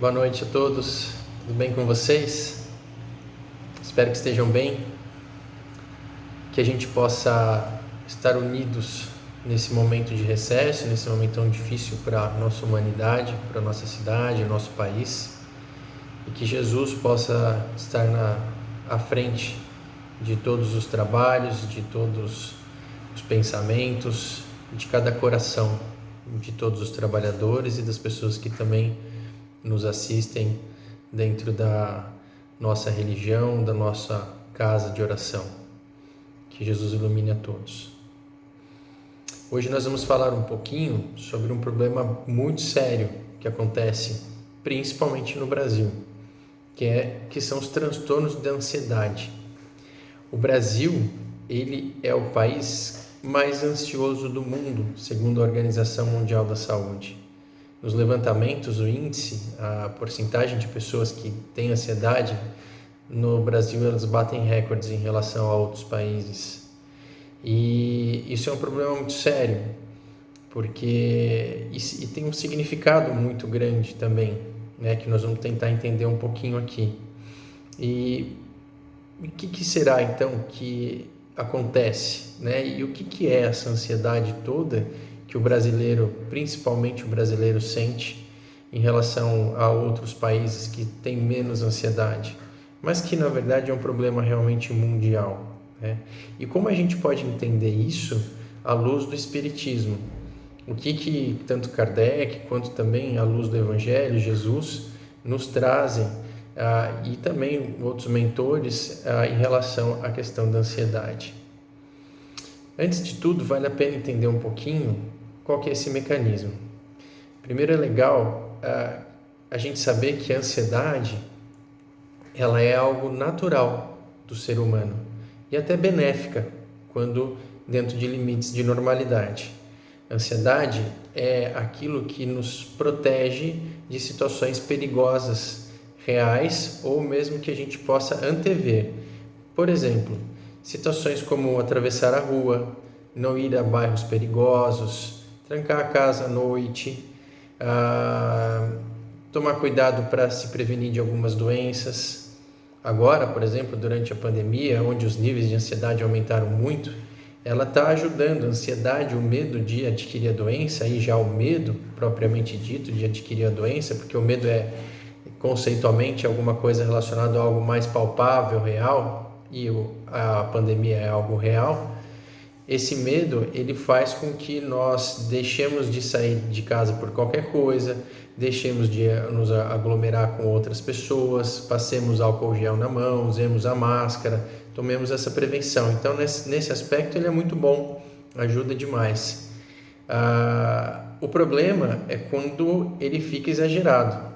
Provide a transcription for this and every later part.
Boa noite a todos, tudo bem com vocês? Espero que estejam bem, que a gente possa estar unidos nesse momento de recesso, nesse momento tão difícil para a nossa humanidade, para a nossa cidade, nosso país, e que Jesus possa estar à frente de todos os trabalhos, de todos os pensamentos, de cada coração, de todos os trabalhadores e das pessoas que também nos assistem dentro da nossa religião, da nossa casa de oração. Que Jesus ilumine a todos. Hoje nós vamos falar um pouquinho sobre um problema muito sério que acontece principalmente no Brasil, que são os transtornos de ansiedade. O Brasil, ele é o país mais ansioso do mundo, segundo a Organização Mundial da Saúde. Nos levantamentos, o índice, a porcentagem de pessoas que têm ansiedade no Brasil, elas batem recordes em relação a outros países. E isso é um problema muito sério, porque e tem um significado muito grande também, né, que nós vamos tentar entender um pouquinho aqui. E o que será então que acontece, né? E o que é essa ansiedade toda que o brasileiro, principalmente o brasileiro, sente em relação a outros países que têm menos ansiedade, mas que na verdade é um problema realmente mundial, né? E como a gente pode entender isso à luz do Espiritismo? O que tanto Kardec quanto também à luz do Evangelho, Jesus, nos trazem e também outros mentores em relação à questão da ansiedade. Antes de tudo, vale a pena entender um pouquinho qual que é esse mecanismo. Primeiro, é legal a gente saber que a ansiedade ela é algo natural do ser humano e até benéfica quando dentro de limites de normalidade. A ansiedade é aquilo que nos protege de situações perigosas, reais ou mesmo que a gente possa antever. Por exemplo, situações como atravessar a rua, não ir a bairros perigosos, trancar a casa à noite, tomar cuidado para se prevenir de algumas doenças. Agora, por exemplo, durante a pandemia, onde os níveis de ansiedade aumentaram muito, ela está ajudando a ansiedade, o medo de adquirir a doença, aí já o medo propriamente dito de adquirir a doença, porque o medo é conceitualmente alguma coisa relacionada a algo mais palpável, real, e a pandemia é algo real. Esse medo, ele faz com que nós deixemos de sair de casa por qualquer coisa, deixemos de nos aglomerar com outras pessoas, passemos álcool gel na mão, usemos a máscara, tomemos essa prevenção. Então, nesse aspecto, ele é muito bom, ajuda demais. O problema é quando ele fica exagerado.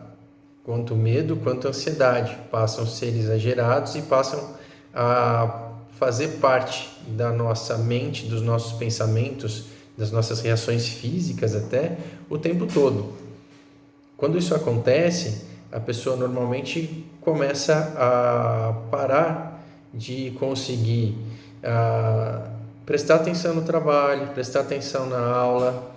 Quanto medo, quanto ansiedade passam a ser exagerados e passam a fazer parte da nossa mente, dos nossos pensamentos, das nossas reações físicas até, o tempo todo. Quando isso acontece, a pessoa normalmente começa a parar de conseguir prestar atenção no trabalho, prestar atenção na aula,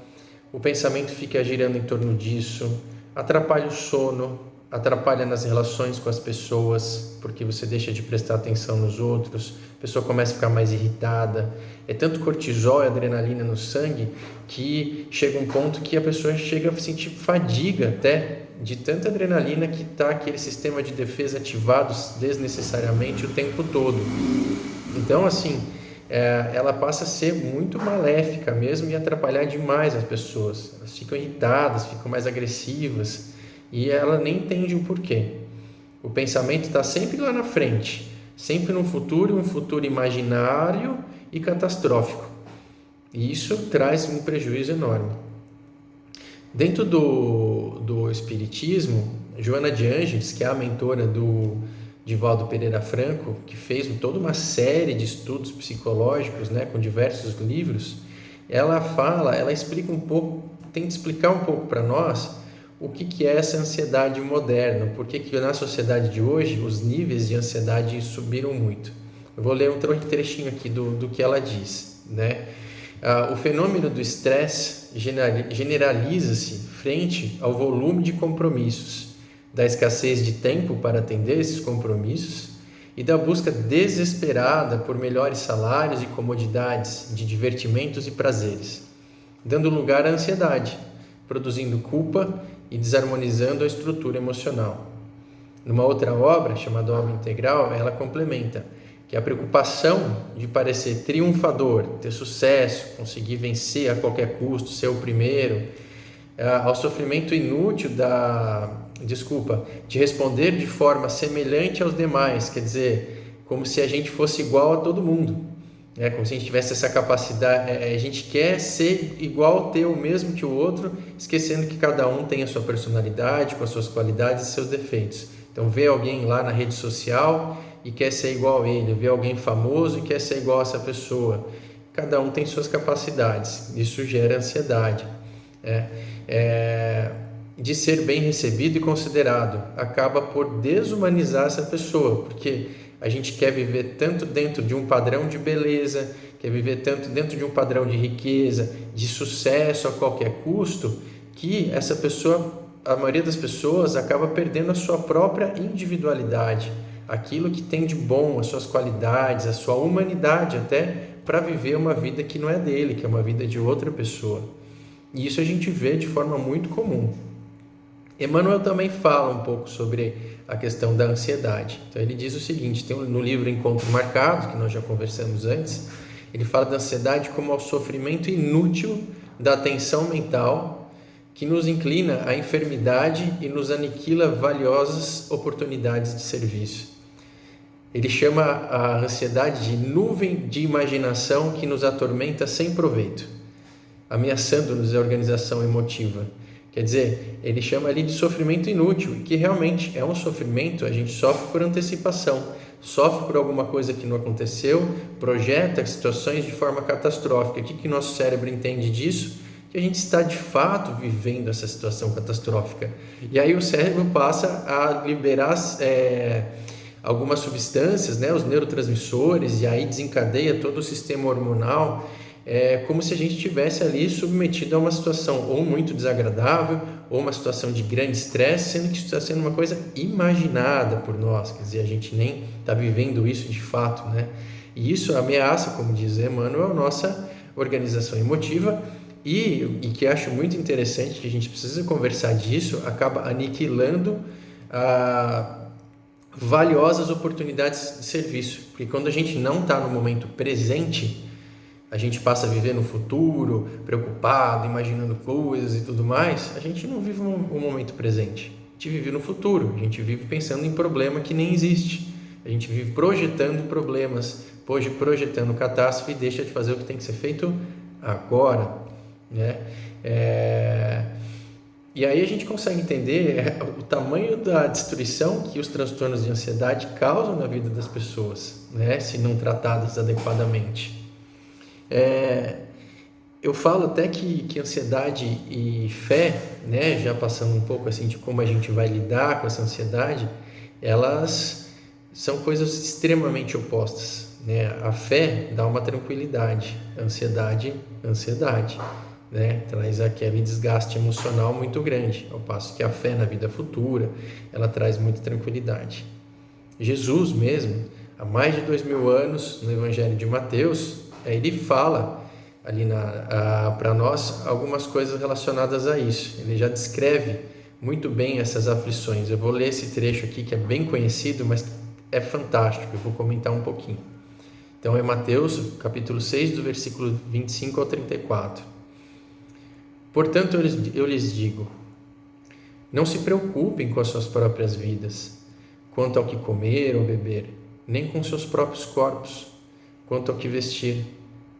o pensamento fica girando em torno disso, atrapalha o sono, atrapalha nas relações com as pessoas, porque você deixa de prestar atenção nos outros, a pessoa começa a ficar mais irritada. É tanto cortisol e adrenalina no sangue que chega um ponto que a pessoa chega a sentir fadiga até, de tanta adrenalina que está aquele sistema de defesa ativado desnecessariamente o tempo todo. Então, assim, ela passa a ser muito maléfica mesmo e atrapalhar demais as pessoas. Elas ficam irritadas, ficam mais agressivas, e ela nem entende o porquê. O pensamento está sempre lá na frente, sempre no futuro, um futuro imaginário e catastrófico. E isso traz um prejuízo enorme. Dentro do Espiritismo, Joana de Ângeles, que é a mentora do Divaldo Pereira Franco, que fez toda uma série de estudos psicológicos, né, com diversos livros, ela explica um pouco, tenta explicar um pouco para nós o que é essa ansiedade moderna, por que na sociedade de hoje os níveis de ansiedade subiram muito. Eu vou ler um trechinho aqui do que ela diz, né? O fenômeno do estresse generaliza-se frente ao volume de compromissos, da escassez de tempo para atender esses compromissos e da busca desesperada por melhores salários e comodidades, de divertimentos e prazeres, dando lugar à ansiedade, produzindo culpa e desarmonizando a estrutura emocional. Numa outra obra, chamada Obra Integral, ela complementa que a preocupação de parecer triunfador, ter sucesso, conseguir vencer a qualquer custo, ser o primeiro, ao sofrimento inútil de responder de forma semelhante aos demais, quer dizer, como se a gente fosse igual a todo mundo, como se a gente tivesse essa capacidade, a gente quer ser igual, ter o mesmo que o outro, esquecendo que cada um tem a sua personalidade, com as suas qualidades e seus defeitos. Então, vê alguém lá na rede social e quer ser igual a ele, vê alguém famoso e quer ser igual a essa pessoa. Cada um tem suas capacidades, isso gera ansiedade. De ser bem recebido e considerado, acaba por desumanizar essa pessoa, porque a gente quer viver tanto dentro de um padrão de beleza, quer viver tanto dentro de um padrão de riqueza, de sucesso a qualquer custo, que essa pessoa, a maioria das pessoas, acaba perdendo a sua própria individualidade, aquilo que tem de bom, as suas qualidades, a sua humanidade até, para viver uma vida que não é dele, que é uma vida de outra pessoa. E isso a gente vê de forma muito comum. Emmanuel também fala um pouco sobre a questão da ansiedade. Então ele diz o seguinte, tem no livro Encontro Marcado, que nós já conversamos antes, ele fala da ansiedade como ao sofrimento inútil da tensão mental que nos inclina à enfermidade e nos aniquila valiosas oportunidades de serviço. Ele chama a ansiedade de nuvem de imaginação que nos atormenta sem proveito, ameaçando-nos a organização emotiva. Quer dizer, ele chama ali de sofrimento inútil, que realmente é um sofrimento, a gente sofre por antecipação, sofre por alguma coisa que não aconteceu, projeta situações de forma catastrófica. O que nosso cérebro entende disso? Que a gente está de fato vivendo essa situação catastrófica. E aí o cérebro passa a liberar algumas substâncias, os neurotransmissores, e aí desencadeia todo o sistema hormonal, como se a gente estivesse ali submetido a uma situação ou muito desagradável, ou uma situação de grande estresse, sendo que isso está sendo uma coisa imaginada por nós, quer dizer, a gente nem está vivendo isso de fato, E isso ameaça, como diz Emmanuel, a nossa organização emotiva, e que acho muito interessante, que a gente precisa conversar disso, acaba aniquilando valiosas oportunidades de serviço, porque quando a gente não está no momento presente, a gente passa a viver no futuro, preocupado, imaginando coisas e tudo mais, a gente não vive o momento presente, a gente vive no futuro, a gente vive pensando em problema que nem existe, a gente vive projetando problemas, projetando catástrofe e deixa de fazer o que tem que ser feito agora, E aí a gente consegue entender o tamanho da destruição que os transtornos de ansiedade causam na vida das pessoas, se não tratadas adequadamente. Eu falo até que ansiedade e fé, já passando um pouco assim de como a gente vai lidar com essa ansiedade, elas são coisas extremamente opostas, A fé dá uma tranquilidade, a ansiedade, traz aquele desgaste emocional muito grande, ao passo que a fé na vida futura, ela traz muita tranquilidade. Jesus mesmo, há mais de 2000 anos, no Evangelho de Mateus, ele fala ali para nós algumas coisas relacionadas a isso. Ele já descreve muito bem essas aflições. Eu vou ler esse trecho aqui que é bem conhecido, mas é fantástico, eu vou comentar um pouquinho. Então é Mateus, capítulo 6, do versículo 25 ao 34. Portanto, eu lhes digo, não se preocupem com as suas próprias vidas, quanto ao que comer ou beber, nem com seus próprios corpos, quanto ao que vestir.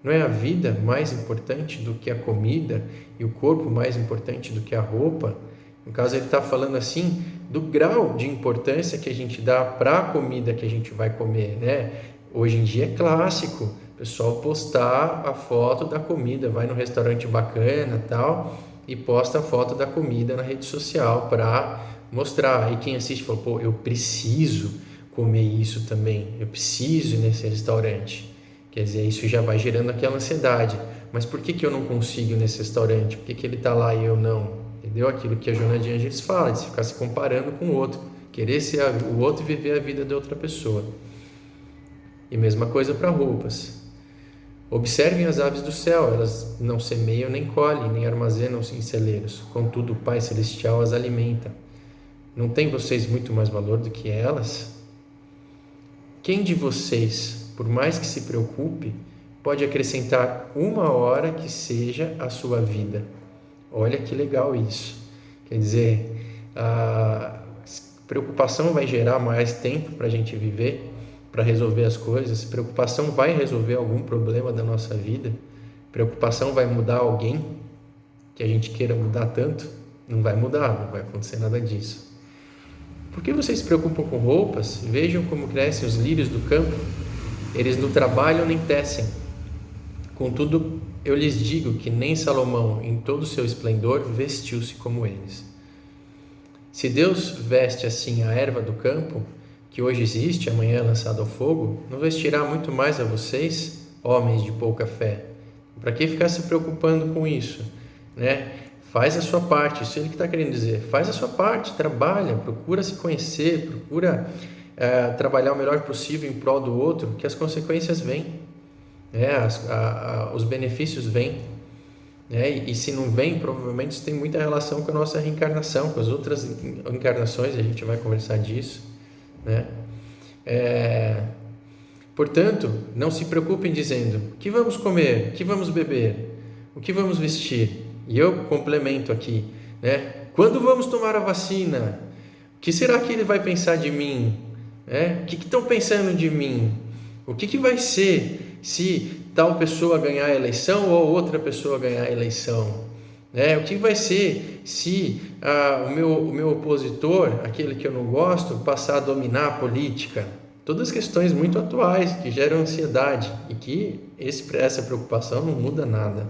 Não é a vida mais importante do que a comida e o corpo mais importante do que a roupa? No caso, ele está falando assim do grau de importância que a gente dá para a comida que a gente vai comer, Hoje em dia é clássico o pessoal postar a foto da comida, vai no restaurante bacana tal, e posta a foto da comida na rede social para mostrar. E quem assiste fala, eu preciso comer isso também, eu preciso ir nesse restaurante. Quer dizer, isso já vai gerando aquela ansiedade. Mas por que eu não consigo ir nesse restaurante? Por que ele está lá e eu não? entendeu? Aquilo que a Joana de Ângeles fala, de se ficar se comparando com o outro, querer ser o outro e viver a vida de outra pessoa. E mesma coisa para roupas. Observem as aves do céu, elas não semeiam nem colhem, nem armazenam-se em celeiros, contudo o Pai Celestial as alimenta. Não tem vocês muito mais valor do que elas? Quem de vocês, por mais que se preocupe, pode acrescentar uma hora que seja a sua vida? Olha que legal isso. Quer dizer, a preocupação vai gerar mais tempo para a gente viver, para resolver as coisas. Preocupação vai resolver algum problema da nossa vida. Preocupação vai mudar alguém que a gente queira mudar tanto? Não vai mudar, não vai acontecer nada disso. Por que vocês se preocupam com roupas? Vejam como crescem os lírios do campo. Eles não trabalham nem tecem. Contudo, eu lhes digo que nem Salomão, em todo o seu esplendor, vestiu-se como eles. Se Deus veste assim a erva do campo, que hoje existe, amanhã é lançado ao fogo, não vestirá muito mais a vocês, homens de pouca fé? Para que ficar se preocupando com isso, né? Faz a sua parte, isso é ele que está querendo dizer. Faz a sua parte, trabalha, procura se conhecer, procura trabalhar o melhor possível em prol do outro, que as consequências vêm, os benefícios vêm. E se não vem, provavelmente isso tem muita relação com a nossa reencarnação, com as outras encarnações, a gente vai conversar disso. Portanto, não se preocupem dizendo: o que vamos comer, o que vamos beber, o que vamos vestir. E eu complemento aqui, quando vamos tomar a vacina? O que será que ele vai pensar de mim? O que estão pensando de mim? O que vai ser se tal pessoa ganhar a eleição ou outra pessoa ganhar a eleição? O que vai ser se o meu opositor, aquele que eu não gosto, passar a dominar a política? Todas questões muito atuais que geram ansiedade e que essa preocupação não muda nada.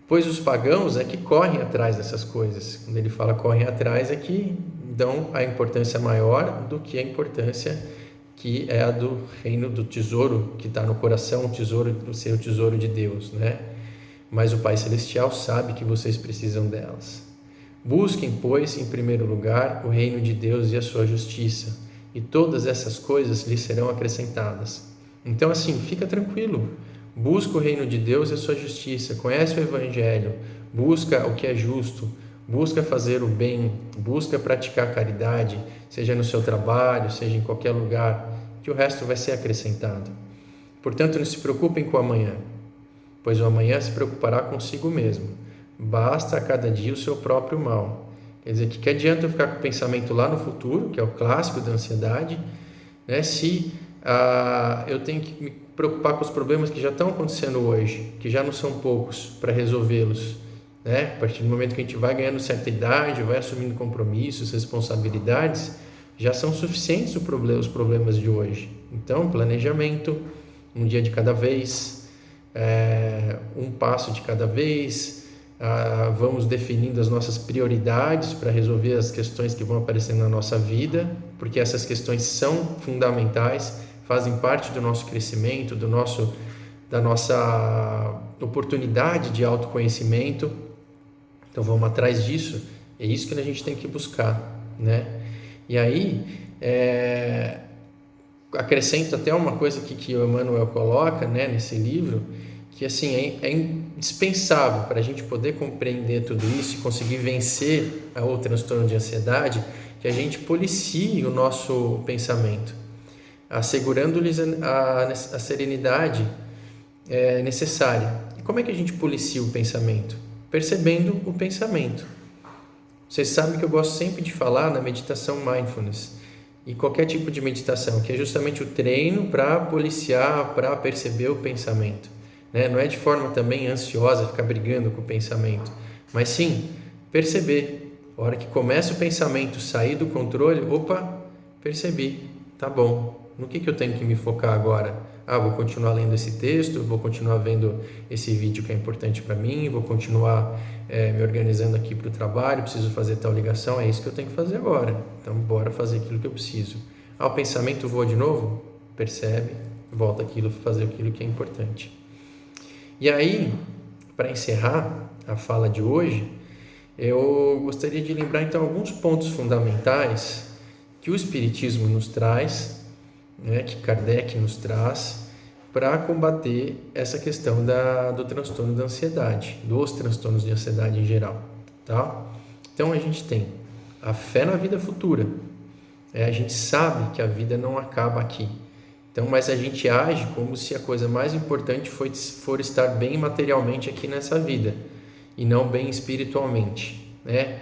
Pois os pagãos é que correm atrás dessas coisas. Quando ele fala correm atrás, é que dão a importância maior do que a importância que é a do reino do tesouro que está no coração, o seu tesouro de Deus, Mas o Pai Celestial sabe que vocês precisam delas. Busquem, pois, em primeiro lugar, o reino de Deus e a sua justiça, e todas essas coisas lhes serão acrescentadas. Então, assim, fica tranquilo. Busca o reino de Deus e a sua justiça, conhece o Evangelho, busca o que é justo, busca fazer o bem, busca praticar a caridade, seja no seu trabalho, seja em qualquer lugar, que o resto vai ser acrescentado. Portanto, não se preocupem com o amanhã, pois o amanhã se preocupará consigo mesmo. Basta a cada dia o seu próprio mal. Quer dizer, que adianta eu ficar com o pensamento lá no futuro, que é o clássico da ansiedade, se eu tenho que me preocupar com os problemas que já estão acontecendo hoje, que já não são poucos, para resolvê-los. A partir do momento que a gente vai ganhando certa idade, vai assumindo compromissos, responsabilidades, já são suficientes os problemas de hoje. Então, planejamento, um dia de cada vez, um passo de cada vez, vamos definindo as nossas prioridades para resolver as questões que vão aparecendo na nossa vida, porque essas questões são fundamentais, fazem parte do nosso crescimento, da nossa oportunidade de autoconhecimento. Então vamos atrás disso, é isso que a gente tem que buscar, E aí, acrescento até uma coisa que o Emmanuel coloca, nesse livro, que assim, é indispensável para a gente poder compreender tudo isso e conseguir vencer o transtorno de ansiedade, que a gente policie o nosso pensamento, assegurando-lhes a serenidade necessária. E como é que a gente policia o pensamento? Percebendo o pensamento. Vocês sabem que eu gosto sempre de falar na meditação mindfulness e qualquer tipo de meditação, que é justamente o treino para policiar, para perceber o pensamento. Não é de forma também ansiosa ficar brigando com o pensamento, mas sim perceber. A hora que começa o pensamento sair do controle, percebi, tá bom, no que eu tenho que me focar agora? Vou continuar lendo esse texto, vou continuar vendo esse vídeo que é importante para mim, vou continuar me organizando aqui para o trabalho, preciso fazer tal ligação, é isso que eu tenho que fazer agora. Então, bora fazer aquilo que eu preciso. O pensamento voa de novo? Percebe, volta fazer aquilo que é importante. E aí, para encerrar a fala de hoje, eu gostaria de lembrar então alguns pontos fundamentais que o Espiritismo nos traz, né, que Kardec nos traz, para combater essa questão do transtorno da ansiedade, dos transtornos de ansiedade em geral, tá? Então a gente tem a fé na vida futura, a gente sabe que a vida não acaba aqui, então, mas a gente age como se a coisa mais importante for estar bem materialmente aqui nessa vida e não bem espiritualmente, né?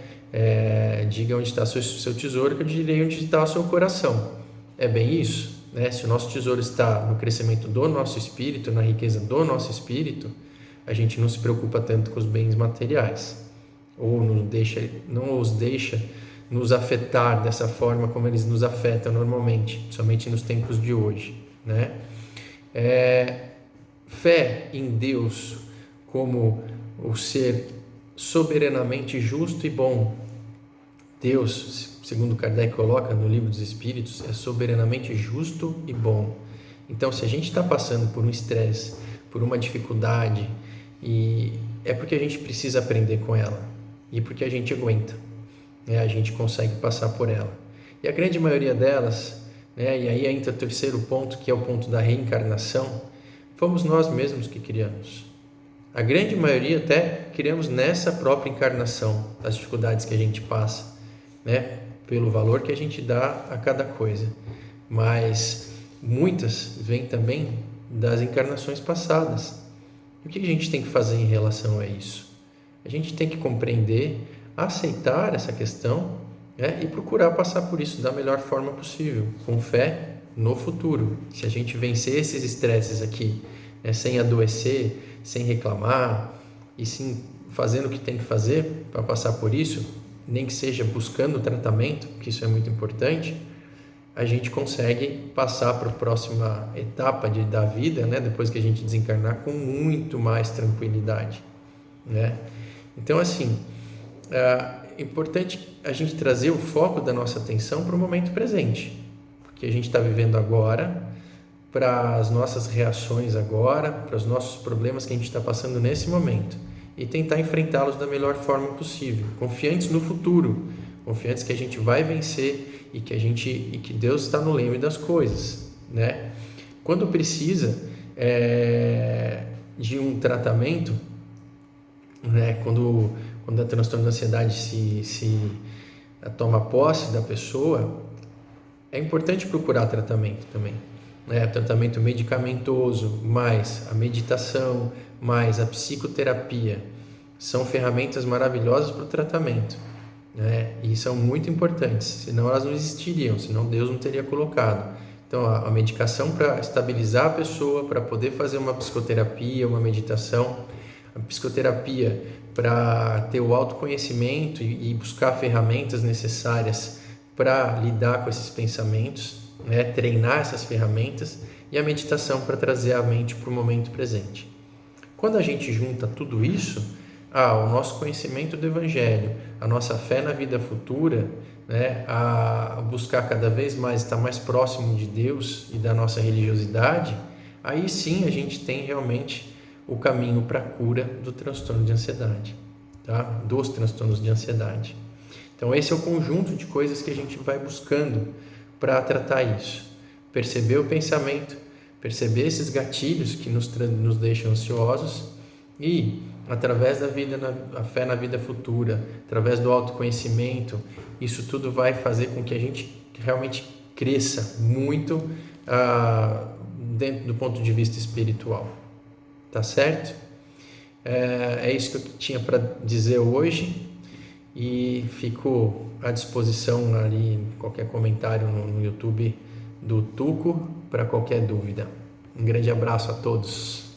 Diga onde está o seu tesouro, que eu direi onde está o seu coração. É bem isso, né? Se o nosso tesouro está no crescimento do nosso espírito, na riqueza do nosso espírito, a gente não se preocupa tanto com os bens materiais, ou não os deixa nos afetar dessa forma como eles nos afetam normalmente, somente nos tempos de hoje, né? Fé em Deus como o ser soberanamente justo e bom. Deus, segundo Kardec coloca no Livro dos Espíritos, é soberanamente justo e bom. Então, se a gente está passando por um estresse, por uma dificuldade, é porque a gente precisa aprender com ela e porque a gente aguenta, né? A gente consegue passar por ela. E a grande maioria delas, né? E aí entra o terceiro ponto, que é o ponto da reencarnação, fomos nós mesmos que criamos. A grande maioria até criamos nessa própria encarnação as dificuldades que a gente passa, né? Pelo valor que a gente dá a cada coisa. Mas muitas vêm também das encarnações passadas. E o que a gente tem que fazer em relação a isso? A gente tem que compreender, aceitar essa questão, né? E procurar passar por isso da melhor forma possível, com fé no futuro. Se a gente vencer esses estresses aqui, né? Sem adoecer, sem reclamar, e sim fazendo o que tem que fazer para passar por isso, nem que seja buscando tratamento, que isso é muito importante, a gente consegue passar para a próxima etapa da vida, né? Depois que a gente desencarnar, com muito mais tranquilidade, né? Então, assim, é importante a gente trazer o foco da nossa atenção para o momento presente, porque a gente está vivendo agora, para as nossas reações agora, para os nossos problemas que a gente está passando nesse momento, e tentar enfrentá-los da melhor forma possível, confiantes no futuro, confiantes que a gente vai vencer e que Deus está no leme das coisas, né? Quando precisa de um tratamento, né? Quando a transtorno da ansiedade se toma posse da pessoa, é importante procurar tratamento também, né? Tratamento medicamentoso, mais a meditação, mais a psicoterapia, são ferramentas maravilhosas para o tratamento, né? E são muito importantes, senão elas não existiriam, senão Deus não teria colocado. Então, a medicação para estabilizar a pessoa, para poder fazer uma psicoterapia, uma meditação, a psicoterapia para ter o autoconhecimento e buscar ferramentas necessárias para lidar com esses pensamentos, né? Treinar essas ferramentas, e a meditação para trazer a mente para o momento presente. Quando a gente junta tudo isso, o nosso conhecimento do Evangelho, a nossa fé na vida futura, né? A buscar cada vez mais estar mais próximo de Deus e da nossa religiosidade, aí sim a gente tem realmente o caminho para a cura do transtorno de ansiedade, tá? Dos transtornos de ansiedade. Então esse é o conjunto de coisas que a gente vai buscando para tratar isso. Perceber o pensamento, perceber esses gatilhos que nos deixam ansiosos e, através a fé na vida futura, através do autoconhecimento, isso tudo vai fazer com que a gente realmente cresça muito dentro do ponto de vista espiritual. Tá certo? É isso que eu tinha para dizer hoje, e fico à disposição ali, qualquer comentário no YouTube do Tuco, para qualquer dúvida. Um grande abraço a todos.